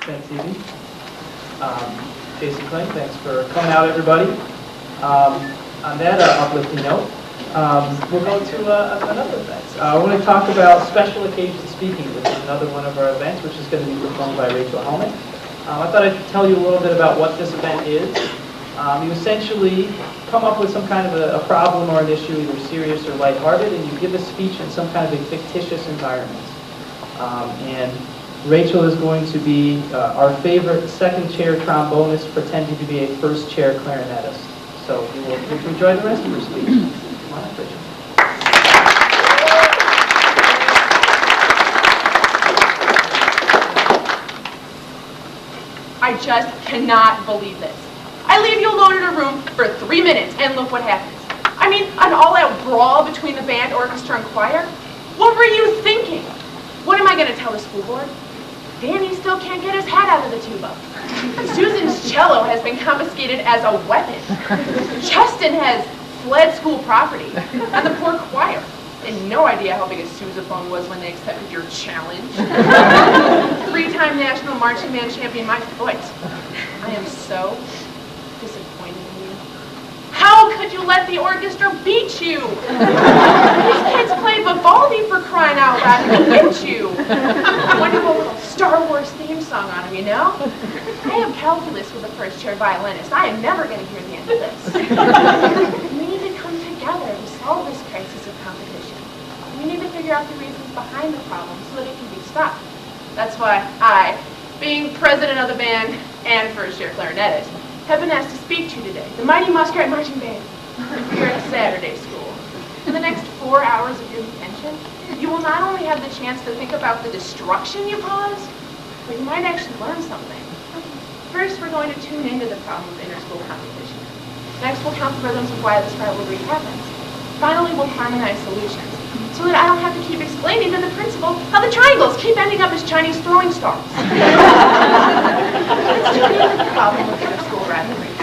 Percent TV. Jason Kling, thanks for coming out, everybody. On that uplifting note, we'll go to another event. I want to talk about Special Occassion Speaking, which is another one of our events, which is going to be performed by Rachel Hellman. I thought I'd tell you a little bit about what this event is. You essentially come up with some kind of a problem or an issue, either serious or lighthearted, and you give a speech in some kind of a fictitious environment. And Rachel is going to be our favorite second chair trombonist pretending to be a first chair clarinetist. So you will get to enjoy the rest of her speech. Come on up, Rachel. I just cannot believe this. I leave you alone in a room for 3 minutes, and look what happens. I mean, an all-out brawl between the band, orchestra, and choir? What were you thinking? What am I going to tell the school board? Danny still can't get his hat out of the tuba. Susan's cello has been confiscated as a weapon. Justin has fled school property. And the poor choir had no idea how big a sousaphone was when they accepted your challenge. 3-time national marching band champion, my foot. I am so disappointed in you. How could you let the orchestra beat you? These kids play Vivaldi for crying out loud and they get you. I want to go with a Star Wars theme song on them, you know? I have calculus with a first chair violinist. I am never going to hear the end of this. We need to come together to solve this crisis of competition. We need to figure out the reasons behind the problem so that it can be stopped. That's why I, being president of the band and first chair clarinetist, have been asked to speak to you today, the Mighty Muskrat Marching Band, here at Saturday School. In the next 4 hours of your detention, you will not only have the chance to think about the destruction you caused, but you might actually learn something. First, we're going to tune into the problem of inter-school competition. Next, we'll count the rhythms of why this rivalry happens. Finally, we'll harmonize solutions, so that I don't have to keep explaining to the principal how the triangles keep ending up as Chinese throwing stars. Let's tune into the problem of inter-school rivalry.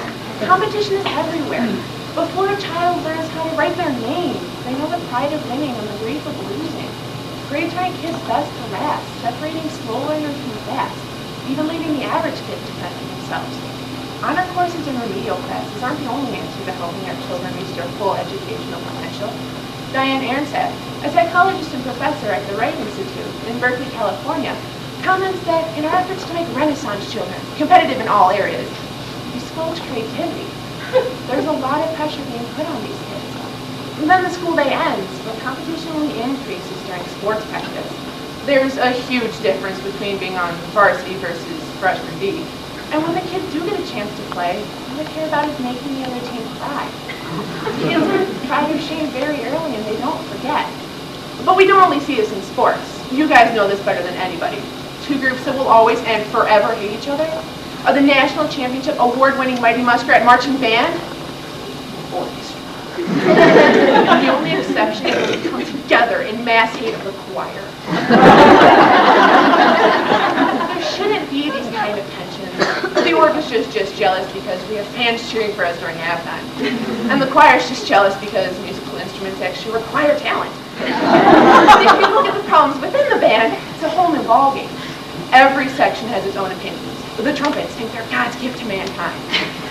Competition is everywhere. Before a child learns how to write their name, they know the pride of winning and the grief of losing. Grades rank kids best to last, separating slow learners from the fast, even leaving the average kid to fend for themselves. Honor courses and remedial classes aren't the only answer to helping our children reach their full educational potential. Diane Arnseth, a psychologist and professor at the Wright Institute in Berkeley, California, comments that in our efforts to make Renaissance children competitive in all areas, we squelch creativity. There's a lot of pressure being put on these kids. And then the school day ends, but competition only increases during sports practice. There's a huge difference between being on varsity versus freshman D. And when the kids do get a chance to play, all they care about is making the other team cry. Kids learn pride or shame very early and they don't forget. But we don't only see this in sports. You guys know this better than anybody. 2 groups that will always and forever hate each other are the National Championship Award-winning Mighty Muskrat Marching Band orchestra. The only exception is when we come together in mass hate of the choir. There shouldn't be these kind of tensions. The orchestra is just jealous because we have fans cheering for us during halftime. And the choir is just jealous because musical instruments actually require talent. If you look at the problems within the band, it's a whole new ballgame. Every section has its own opinions. The trumpets think they're God's gift to mankind.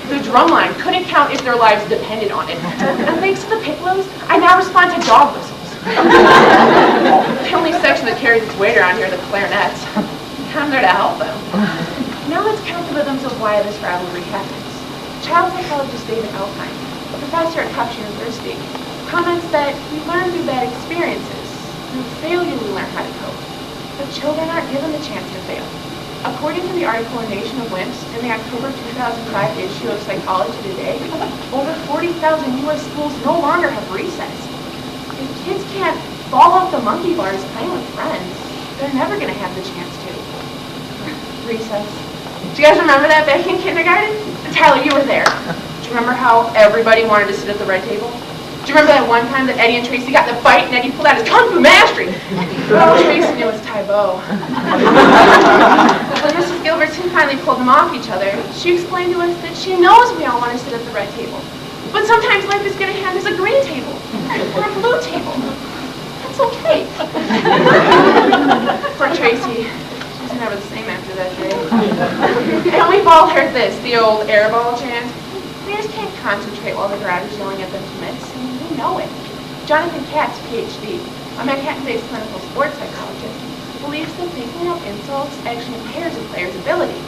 The drumline couldn't count if their lives depended on it. And thanks to the piccolos, I now respond to dog whistles. The only section that carries its weight around here are the clarinets. I'm there to help them. Now let's count the rhythms of why this rivalry happens. Child psychologist David Alpine, a professor at Tufts University, comments that we learn through bad experiences. Through failure we learn how to cope. But children aren't given the chance to fail. According to the article in Nation of Wimps in the October 2005 issue of Psychology Today, over 40,000 U.S. schools no longer have recess. If kids can't fall off the monkey bars playing with friends, they're never going to have the chance to. Recess. Do you guys remember that back in kindergarten? Tyler, you were there. Do you remember how everybody wanted to sit at the right table? Do you remember that one time that Eddie and Tracy got in a fight and Eddie pulled out his Kung Fu Mastery? Well, Tracy knew it was Tai Bo. When Mrs. Gilbertson finally pulled them off each other, she explained to us that she knows we all want to sit at the right table. But sometimes life is going to hand us a green table or a blue table. That's okay. Poor Tracy. She was never the same after that day. And we've all heard this, the old airball chant. Players can't concentrate while the crowd is yelling at them to miss, and we know it. Jonathan Katz, PhD, a Manhattan-based clinical sports psychologist, believes that making up insults actually impairs a player's ability.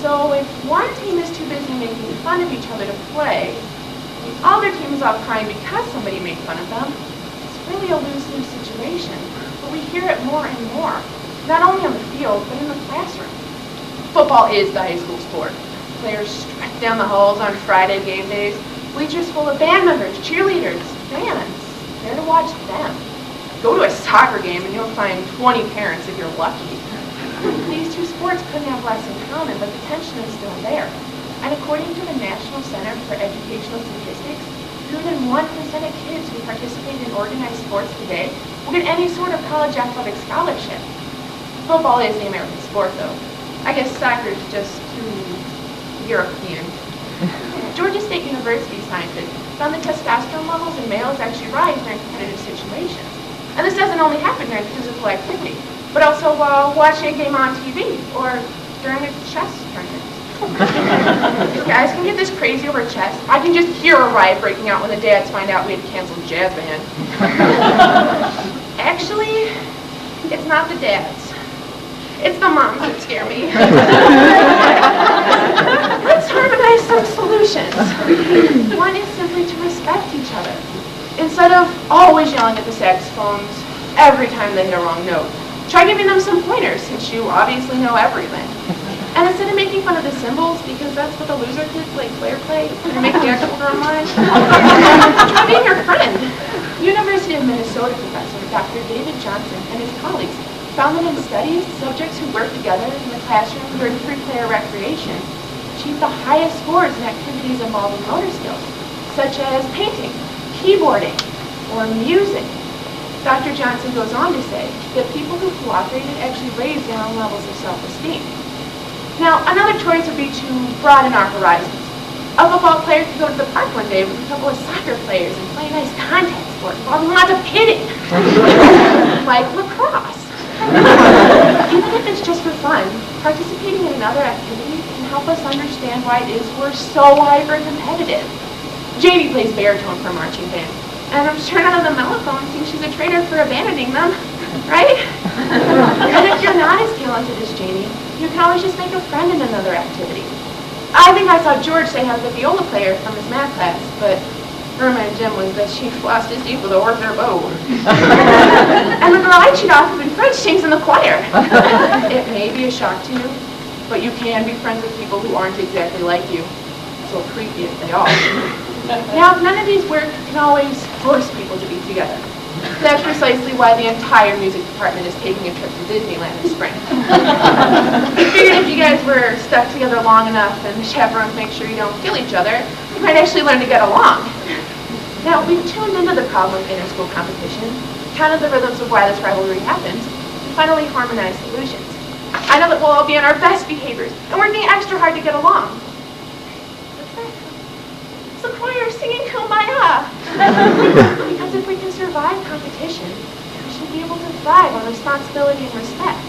So if one team is too busy making fun of each other to play, the other team is off crying because somebody made fun of them, it's really a lose-lose situation. But we hear it more and more, not only on the field, but in the classroom. Football is the high school sport. Players strut down the halls on Friday game days, bleachers full of band members, cheerleaders, fans, there to watch them. Go to a soccer game and you'll find 20 parents if you're lucky. These two sports couldn't have less in common, but the tension is still there. And according to the National Center for Educational Statistics, fewer than 1% of kids who participate in organized sports today will get any sort of college athletic scholarship. Football is the American sport, though. I guess soccer is just too European. Georgia State University scientists found that testosterone levels in males actually rise during competitive situations. And this doesn't only happen during physical activity, but also while watching a game on TV or during a chess tournament. You guys can get this crazy over chess. I can just hear a riot breaking out when the dads find out we had canceled jazz band. Actually, it's not the dads. It's the moms that scare me. Let's harmonize some solutions. One is simply to respect each other. Instead of always yelling at the saxophones every time they hit a wrong note, try giving them some pointers since you obviously know everything. And instead of making fun of the cymbals, because that's what the loser kids like Claire play, and make the actual drum line, try being your friend. University of Minnesota professor Dr. David Johnson and his colleagues found that in studies, subjects who work together in the classroom during free-player recreation achieve the highest scores in activities involving motor skills, such as painting, keyboarding, or music. Dr. Johnson goes on to say that people who cooperated actually raised their own levels of self-esteem. Now, another choice would be to broaden our horizons. A football player could go to the park one day with a couple of soccer players and play a nice contact sport involving lots of hitting, like lacrosse. Even if it's just for fun, participating in another activity can help us understand why it is we're so hyper-competitive. JD plays baritone for a marching band, and I'm sure none of the mellophones think she's a traitor for abandoning them, right? And if you're not as talented as JD, you can always just make a friend in another activity. I think I saw George say how to the viola player from his math class, but Irma and Jim was that she flossed his teeth with a horsehair bow. And the girl I cheat off of in French sings in the choir. It may be a shock to you, but you can be friends with people who aren't exactly like you. So creepy if they are. Now, none of these work can always force people to be together. That's precisely why the entire music department is taking a trip to Disneyland this spring. We figured if you guys were stuck together long enough and the chaperones make sure you don't kill each other, you might actually learn to get along. Now, we've tuned into the problem of inter-school competition, counted the rhythms of why this rivalry happens, and finally harmonized solutions. I know that we'll all be on our best behaviors and working extra hard to get along. It's the choir singing Kumbaya. Because if we can survive competition, we should be able to thrive on responsibility and respect.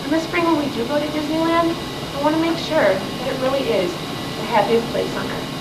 And this spring when we do go to Disneyland, I want to make sure that it really is the happiest place on earth.